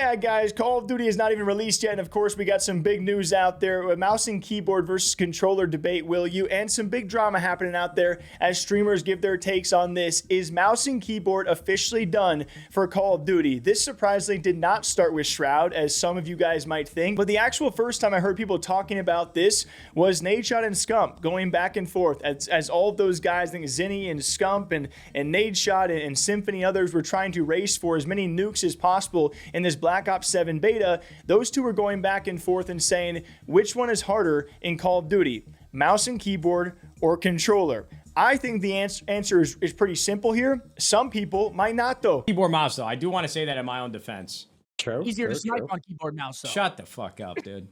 yeah, guys, Call of Duty is not even released yet, and of course, we got some big news out there. A mouse and keyboard versus controller debate, will you? And some big drama happening out there as streamers give their takes on this. Is mouse and keyboard officially done for Call of Duty? This surprisingly did not start with Shroud, as some of you guys might think, but the actual first time I heard people talking about this was nadeshot and Scump going back and forth, as all of those guys, I think Zinni and Scump and nadeshot and Symphony and others were trying to race for as many nukes as possible in this Black Ops 7 beta. Those two were going back and forth and saying, which one is harder in Call of Duty, mouse and keyboard or controller? I think the answer is pretty simple here. Some people might not, though. Keyboard mouse, though. I do want to say that in my own defense. True. Easier to snipe on keyboard mouse, though. Shut the fuck up, dude.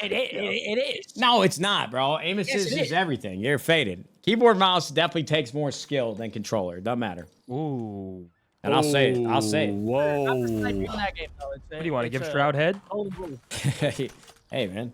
It is. No, it's not, bro. Aim assist is everything. You're faded. Keyboard mouse definitely takes more skill than controller. It doesn't matter. Ooh. And I'll say it. I'll say it. Whoa. That game, though. What do you want to give Shroud head? Hey, man.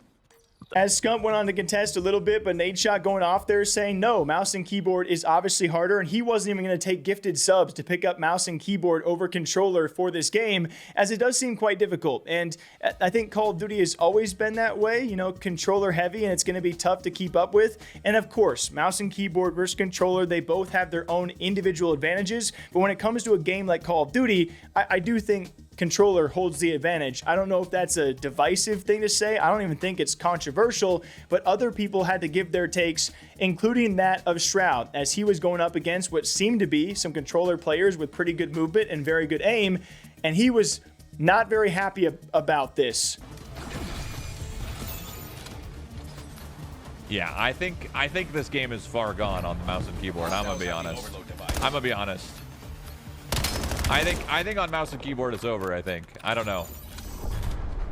As Scump went on to contest a little bit, but nadeshot going off there saying, no, mouse and keyboard is obviously harder, and he wasn't even going to take gifted subs to pick up mouse and keyboard over controller for this game, as it does seem quite difficult. And I think Call of Duty has always been that way, you know, controller heavy, and it's going to be tough to keep up with. And of course, mouse and keyboard versus controller, they both have their own individual advantages, but when it comes to a game like Call of Duty, I do think controller holds the advantage. I don't know if that's a divisive thing to say. I don't even think it's controversial, but other people had to give their takes, including that of Shroud, as he was going up against what seemed to be some controller players with pretty good movement and very good aim, and he was not very happy about this. Yeah, I think this game is far gone on the mouse and keyboard. I'm gonna be honest. I think on mouse and keyboard it's over. I don't know.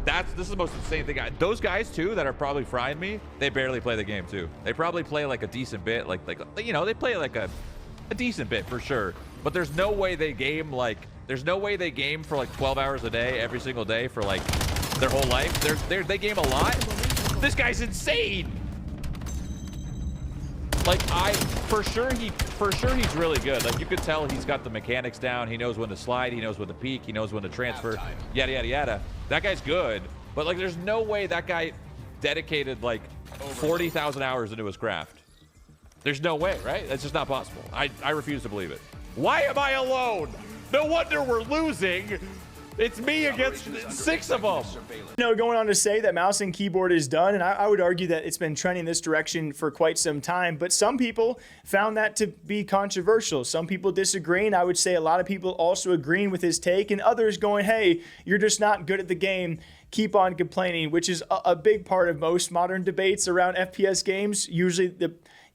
This is the most insane thing. Those guys too that are probably frying me, they barely play the game too. They probably play like a decent bit, like you know, they play like a decent bit for sure. But there's no way they game for like 12 hours a day every single day for like their whole life. They game a lot. This guy's insane. Like for sure he's really good. Like you could tell he's got the mechanics down. He knows when to slide. He knows when to peek. He knows when to transfer. Yada yada yada. That guy's good. But like, there's no way that guy dedicated like 40,000 hours into his craft. There's no way, right? That's just not possible. I refuse to believe it. Why am I alone? No wonder we're losing. It's me against 6 of them. You know, going on to say that mouse and keyboard is done, and I would argue that it's been trending this direction for quite some time, but some people found that to be controversial. Some people disagreeing. I would say a lot of people also agreeing with his take, and others going, hey, you're just not good at the game. Keep on complaining, which is a big part of most modern debates around FPS games. Usually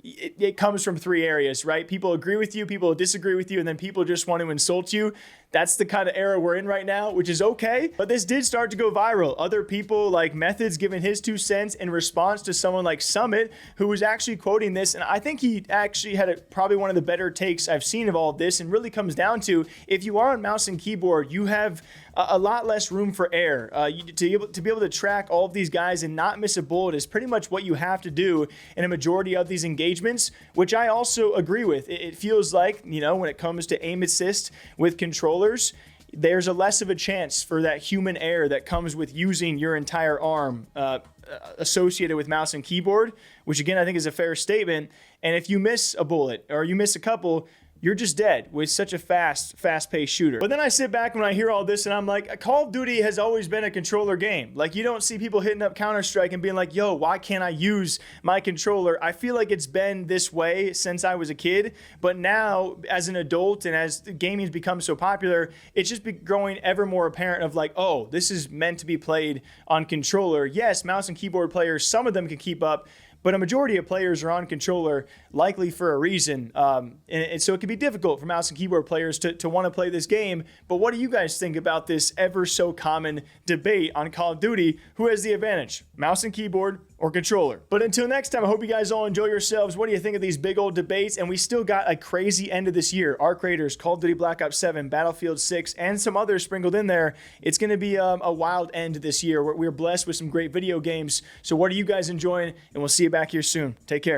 it comes from 3 areas, right? People agree with you, people disagree with you, and then people just want to insult you. That's the kind of era we're in right now, which is okay. But this did start to go viral. Other people like Methods giving his 2 cents in response to someone like Summit, who was actually quoting this. And I think he actually had probably one of the better takes I've seen of all of this, and really comes down to, if you are on mouse and keyboard, you have a lot less room for error. To be able to track all of these guys and not miss a bullet is pretty much what you have to do in a majority of these engagements, which I also agree with. It feels like, you know, when it comes to aim assist with controllers, there's a less of a chance for that human error that comes with using your entire arm associated with mouse and keyboard, which again, I think is a fair statement. And if you miss a bullet or you miss a couple, you're just dead with such a fast-paced shooter. But then I sit back when I hear all this and I'm like, Call of Duty has always been a controller game. Like, you don't see people hitting up Counter-Strike and being like, yo, why can't I use my controller? I feel like it's been this way since I was a kid, but now as an adult and as gaming's become so popular, it's just growing ever more apparent of like, oh, this is meant to be played on controller. Yes, mouse and keyboard players, some of them can keep up, but a majority of players are on controller, likely for a reason. And so it can be difficult for mouse and keyboard players to want to play this game. But what do you guys think about this ever so common debate on Call of Duty? Who has the advantage, mouse and keyboard or controller? But until next time, I hope you guys all enjoy yourselves. What do you think of these big old debates? And we still got a crazy end of this year. Arc Raiders, Call of Duty Black Ops 7, Battlefield 6, and some others sprinkled in there. It's going to be a wild end this year. We're blessed with some great video games. So what are you guys enjoying? And we'll see you back here soon. Take care.